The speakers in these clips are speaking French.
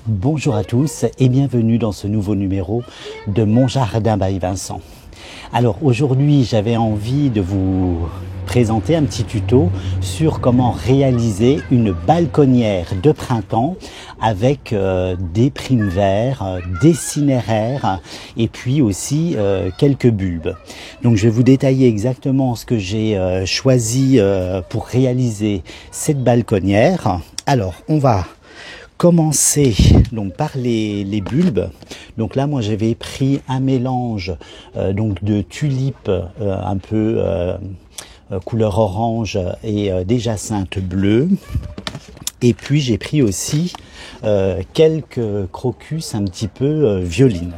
Bonjour à tous et bienvenue dans ce nouveau numéro de Mon Jardin by Vincent. Alors aujourd'hui j'avais envie de vous présenter un petit tuto sur comment réaliser une balconnière de printemps avec des primevères, des cinéraires et puis aussi quelques bulbes. Donc je vais vous détailler exactement ce que j'ai choisi pour réaliser cette balconnière. Alors on va commencer donc par les bulbes. Donc là moi j'avais pris un mélange donc de tulipes un peu couleur orange et des jacinthes bleues, et puis j'ai pris aussi quelques crocus un petit peu violines.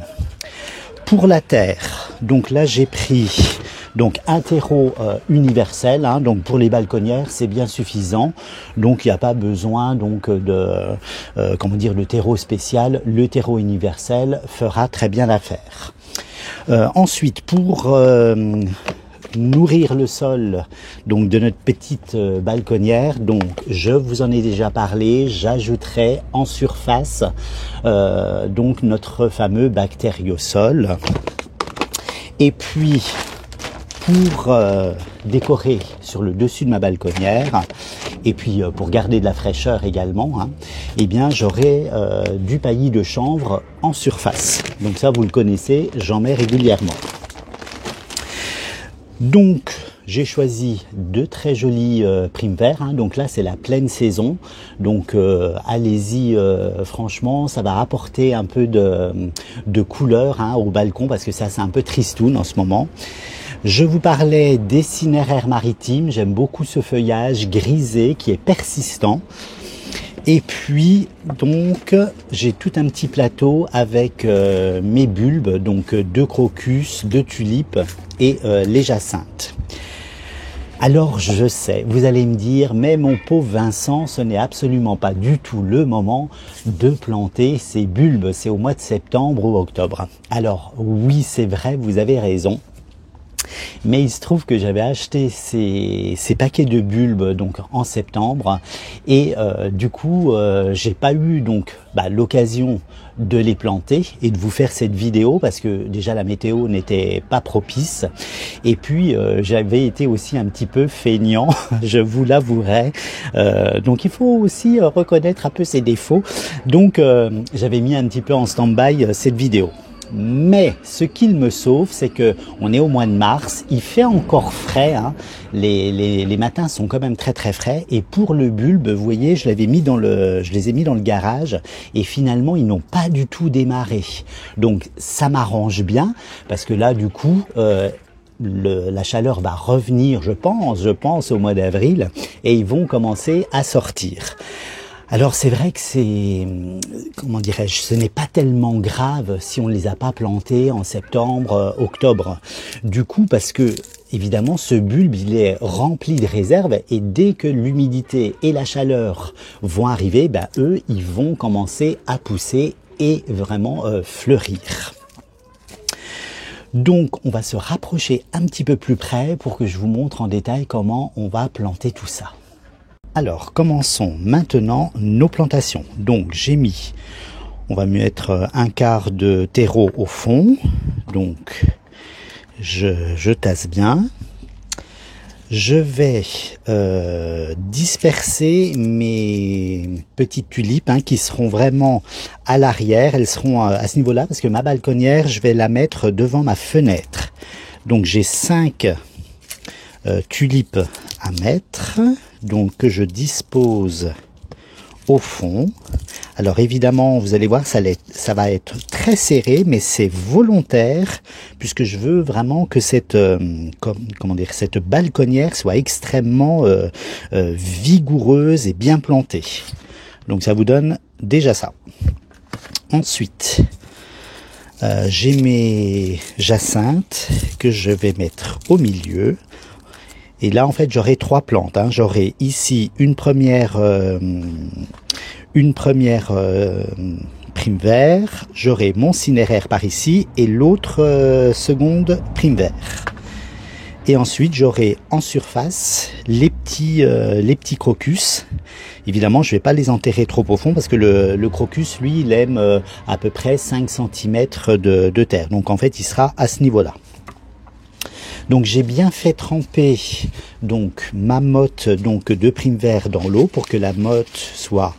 Pour la terre, donc là j'ai pris donc un terreau universel, hein, donc pour les balconnières c'est bien suffisant, donc il n'y a pas besoin donc de de terreau spécial. Le terreau universel fera très bien l'affaire. Ensuite pour nourrir le sol donc de notre petite balconnière, donc je vous en ai déjà parlé, j'ajouterai en surface donc notre fameux bactériosol. Et puis pour décorer sur le dessus de ma balconnière et puis pour garder de la fraîcheur également, hein, eh bien j'aurai du paillis de chanvre en surface. Donc ça vous le connaissez, j'en mets régulièrement. Donc j'ai choisi de très jolis primevères, hein. Donc là c'est la pleine saison, donc allez-y, franchement ça va apporter un peu de couleur, hein, au balcon, parce que ça c'est un peu tristoun en ce moment. Je vous parlais des cinéraires maritimes, j'aime beaucoup ce feuillage grisé qui est persistant. Et puis donc j'ai tout un petit plateau avec mes bulbes, donc de crocus, de tulipes et les jacinthes. Alors je sais, vous allez me dire, mais mon pauvre Vincent, ce n'est absolument pas du tout le moment de planter ces bulbes, c'est au mois de septembre ou octobre. Alors oui, c'est vrai, vous avez raison. Mais il se trouve que j'avais acheté ces paquets de bulbes donc en septembre, et du coup j'ai pas eu donc l'occasion de les planter et de vous faire cette vidéo parce que déjà la météo n'était pas propice, et puis j'avais été aussi un petit peu feignant, je vous l'avouerai, donc il faut aussi reconnaître un peu ses défauts, donc j'avais mis un petit peu en stand-by cette vidéo. Mais ce qu'il me sauve, c'est que on est au mois de mars, il fait encore frais, hein. Les matins sont quand même très très frais, et pour le bulbe, vous voyez, je les ai mis dans le garage, et finalement ils n'ont pas du tout démarré. Donc ça m'arrange bien parce que là du coup la chaleur va revenir, je pense au mois d'avril, et ils vont commencer à sortir. Alors c'est vrai que ce n'est pas tellement grave si on ne les a pas plantés en septembre, octobre. Du coup, parce que évidemment ce bulbe il est rempli de réserves, et dès que l'humidité et la chaleur vont arriver, eux ils vont commencer à pousser et vraiment fleurir. Donc on va se rapprocher un petit peu plus près pour que je vous montre en détail comment on va planter tout ça. Alors, commençons maintenant nos plantations. Donc, j'ai mis, on va mettre un quart de terreau au fond. Donc, je tasse bien. Je vais disperser mes petites tulipes, hein, qui seront vraiment à l'arrière. Elles seront à ce niveau-là parce que ma balconnière, je vais la mettre devant ma fenêtre. Donc, j'ai 5 tulipes à mettre, donc que je dispose au fond. Alors évidemment vous allez voir, ça va être très serré, mais c'est volontaire puisque je veux vraiment que cette cette balconnière soit extrêmement vigoureuse et bien plantée. Donc ça vous donne déjà ça. Ensuite j'ai mes jacinthes que je vais mettre au milieu. Et là, en fait, j'aurai 3 plantes, hein. J'aurai ici une première primevère, j'aurai mon cinéraire par ici et l'autre seconde primevère. Et ensuite, j'aurai en surface les petits crocus. Évidemment, je ne vais pas les enterrer trop profond parce que le crocus, lui, il aime à peu près 5 cm de terre. Donc, en fait, il sera à ce niveau-là. Donc, j'ai bien fait tremper donc ma motte donc de Primevert dans l'eau pour que la motte soit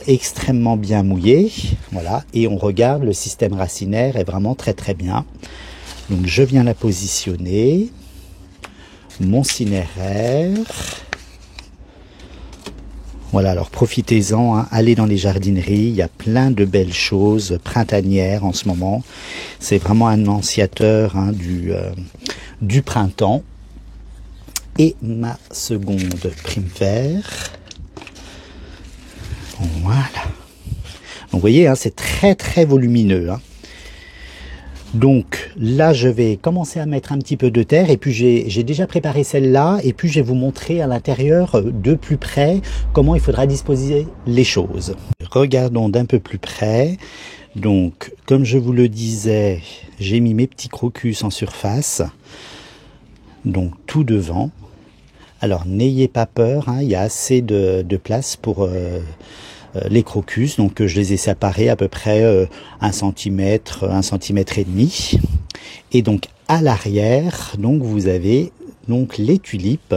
extrêmement bien mouillée. Voilà. Et on regarde, le système racinaire est vraiment très très bien. Donc, je viens la positionner. Mon cinéraire. Voilà, alors profitez-en, hein, allez dans les jardineries, il y a plein de belles choses printanières en ce moment. C'est vraiment un annonciateur hein, du printemps. Et ma seconde Primevert. Voilà. Donc vous voyez, hein, c'est très très volumineux. Hein. Donc là, je vais commencer à mettre un petit peu de terre et puis j'ai déjà préparé celle-là et puis je vais vous montrer à l'intérieur de plus près comment il faudra disposer les choses. Regardons d'un peu plus près. Donc, comme je vous le disais, j'ai mis mes petits crocus en surface, donc tout devant. Alors, n'ayez pas peur, hein, il y a assez de place pour les crocus, donc je les ai séparés à peu près 1 cm, 1 cm et demi. Et donc à l'arrière, donc vous avez donc les tulipes,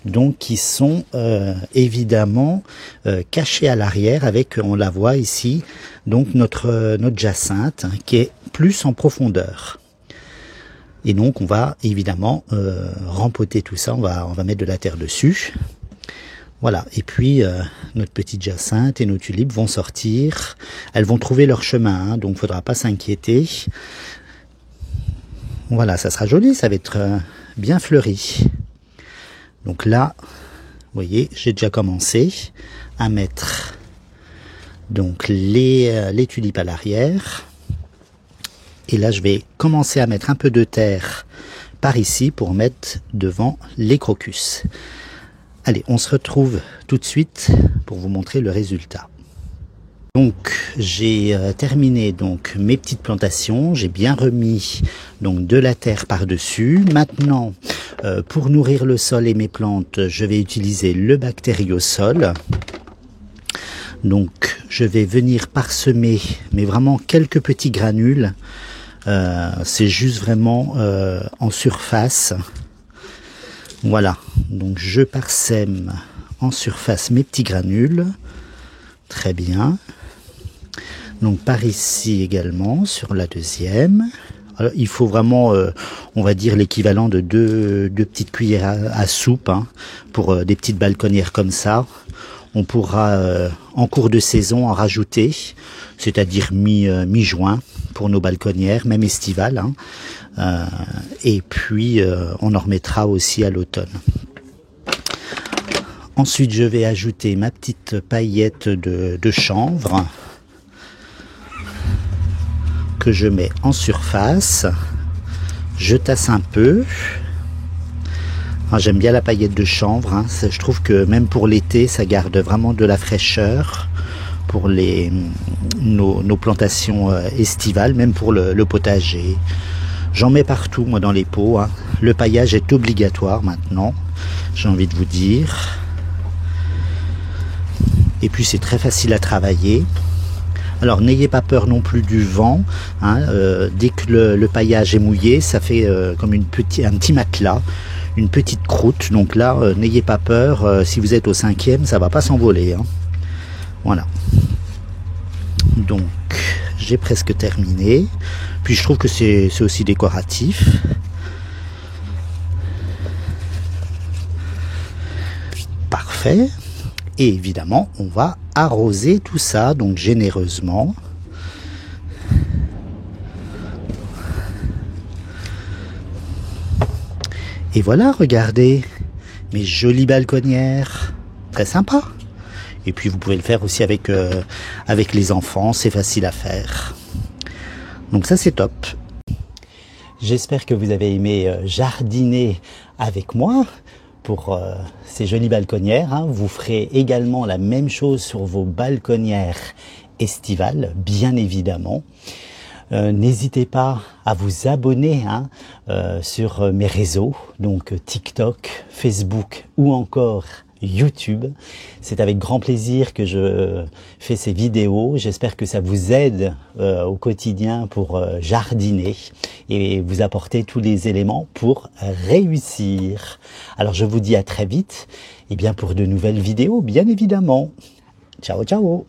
donc qui sont évidemment cachées à l'arrière avec, on la voit ici, donc notre jacinthe hein, qui est plus en profondeur. Et donc on va évidemment rempoter tout ça, on va mettre de la terre dessus. Voilà, et puis notre petite jacinthe et nos tulipes vont sortir, elles vont trouver leur chemin, hein, donc il ne faudra pas s'inquiéter. Voilà, ça sera joli, ça va être bien fleuri. Donc là, vous voyez, j'ai déjà commencé à mettre donc les tulipes à l'arrière. Et là, je vais commencer à mettre un peu de terre par ici pour mettre devant les crocus. Allez, on se retrouve tout de suite pour vous montrer le résultat. Donc j'ai terminé donc mes petites plantations, j'ai bien remis donc de la terre par-dessus. Maintenant, pour nourrir le sol et mes plantes, je vais utiliser le bactériosol. Donc je vais venir parsemer, mais vraiment quelques petits granules. C'est juste vraiment en surface. Voilà, donc je parsème en surface mes petits granules, très bien. Donc par ici également, sur la deuxième. Alors, il faut vraiment, on va dire, l'équivalent de deux petites cuillères à soupe hein, pour des petites balconnières comme ça. On pourra en cours de saison en rajouter, c'est-à-dire mi-juin pour nos balconnières, même estivales. Hein. Et puis on en remettra aussi à l'automne. Ensuite je vais ajouter ma petite paillette de chanvre que je mets en surface. Je tasse un peu. J'aime bien la paillette de chanvre, hein. Je trouve que même pour l'été ça garde vraiment de la fraîcheur pour nos plantations estivales, même pour le potager. J'en mets partout, moi, dans les pots. Hein. Le paillage est obligatoire maintenant, j'ai envie de vous dire. Et puis, c'est très facile à travailler. Alors, n'ayez pas peur non plus du vent. Hein. Dès que le paillage est mouillé, ça fait comme un petit matelas, une petite croûte. Donc là, n'ayez pas peur. Si vous êtes au 5e, ça ne va pas s'envoler. Hein. Voilà. Donc, j'ai presque terminé. Puis je trouve que c'est aussi décoratif. Parfait. Et évidemment, on va arroser tout ça, donc généreusement. Et voilà, regardez, mes jolies balconnières. Très sympa. Et puis vous pouvez le faire aussi avec les enfants, c'est facile à faire. Donc ça c'est top. J'espère que vous avez aimé jardiner avec moi pour ces jolies balconnières. Hein. Vous ferez également la même chose sur vos balconnières estivales, bien évidemment. N'hésitez pas à vous abonner sur mes réseaux, donc TikTok, Facebook ou encore YouTube. C'est avec grand plaisir que je fais ces vidéos. J'espère que ça vous aide au quotidien pour jardiner et vous apporter tous les éléments pour réussir. Alors je vous dis à très vite et bien pour de nouvelles vidéos, bien évidemment. Ciao, ciao!